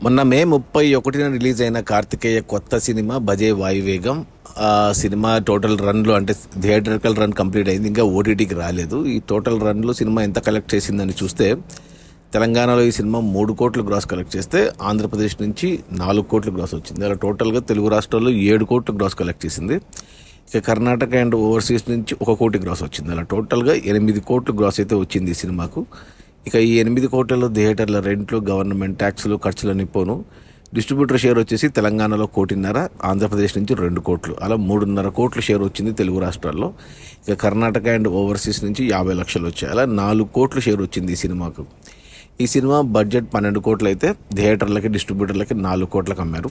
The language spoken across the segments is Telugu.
మొన్న మే 31న రిలీజ్ అయిన కార్తికేయ కొత్త సినిమా భజే వాయువేగం. ఆ సినిమా టోటల్ రన్లో అంటే థియేటర్కల్ రన్ కంప్లీట్ అయింది, ఇంకా ఓటీటీకి రాలేదు. ఈ టోటల్ రన్లో సినిమా ఎంత కలెక్ట్ చేసిందని చూస్తే తెలంగాణలో ఈ సినిమా 3 కోట్లు గ్రాస్ కలెక్ట్ చేస్తే ఆంధ్రప్రదేశ్ నుంచి 4 కోట్లు గ్రాస్ వచ్చింది. అలా టోటల్గా తెలుగు రాష్ట్రాల్లో 7 కోట్లు గ్రాస్ కలెక్ట్ చేసింది. ఇక కర్ణాటక అండ్ ఓవర్సీస్ నుంచి 1 కోటి గ్రాస్ వచ్చింది. అలా టోటల్గా 8 కోట్లు గ్రాస్ అయితే వచ్చింది ఈ సినిమాకు. ఇక ఈ 8 కోట్లలో థియేటర్ల రెంట్లు, గవర్నమెంట్ ట్యాక్సులు, ఖర్చులన్నీ పోను. డిస్ట్రిబ్యూటర్ షేర్ వచ్చేసి తెలంగాణలో 1.5 కోటి, ఆంధ్రప్రదేశ్ నుంచి 2 కోట్లు, అలా 3.5 కోట్ల షేర్ వచ్చింది తెలుగు రాష్ట్రాల్లో. ఇక కర్ణాటక అండ్ ఓవర్సీస్ నుంచి 50 లక్షలు వచ్చాయి. అలా 4 కోట్ల షేర్ వచ్చింది ఈ సినిమాకు. ఈ సినిమా బడ్జెట్ 12 కోట్లు అయితే థియేటర్లకి, డిస్ట్రిబ్యూటర్లకి 4 కోట్లకు అమ్మారు.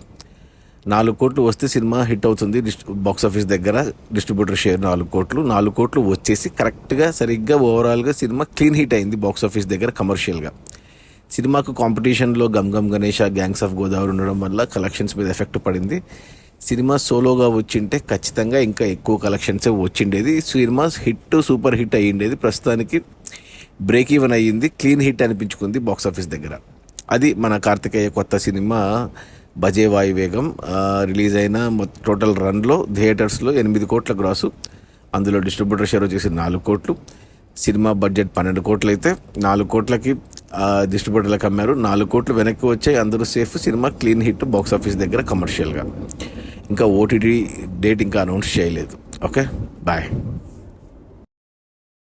4 కోట్లు వస్తే సినిమా హిట్ అవుతుంది బాక్స్ ఆఫీస్ దగ్గర. డిస్ట్రిబ్యూటర్ షేర్ 4 కోట్లు. 4 కోట్లు వచ్చేసి కరెక్ట్గా సరిగ్గా ఓవరాల్గా సినిమా క్లీన్ హిట్ అయింది బాక్స్ ఆఫీస్ దగ్గర కమర్షియల్గా. సినిమాకు కాంపిటీషన్లో గమ్ గమ్ గణేష, గ్యాంగ్స్ ఆఫ్ గోదావరి ఉండడం వల్ల కలెక్షన్స్ మీద ఎఫెక్ట్ పడింది. సినిమా సోలోగా వచ్చింటే ఖచ్చితంగా ఇంకా ఎక్కువ కలెక్షన్సే వచ్చిండేది. సినిమా సూపర్ హిట్ అయ్యిండేది. ప్రస్తుతానికి బ్రేక్ ఈవెన్ అయ్యింది, క్లీన్ హిట్ అనిపించుకుంది బాక్స్ ఆఫీస్ దగ్గర. అది మన కార్తికేయ కొత్త సినిమా భజే వాయువేగం. రిలీజ్ అయిన టోటల్ రన్లో థియేటర్స్లో 8 కోట్ల గ్రాసు, అందులో డిస్ట్రిబ్యూటర్ షేర్ వచ్చేసి 4 కోట్లు. సినిమా బడ్జెట్ 12 కోట్లు అయితే 4 కోట్లకి డిస్ట్రిబ్యూటర్లకు అమ్మారు. 4 కోట్లు వెనక్కి వచ్చాయి, అందరూ safe. Cinema clean hit box office దగ్గర కమర్షియల్గా. ఇంకా ఓటీటీ డేట్ ఇంకా అనౌన్స్ చేయలేదు. Okay, bye.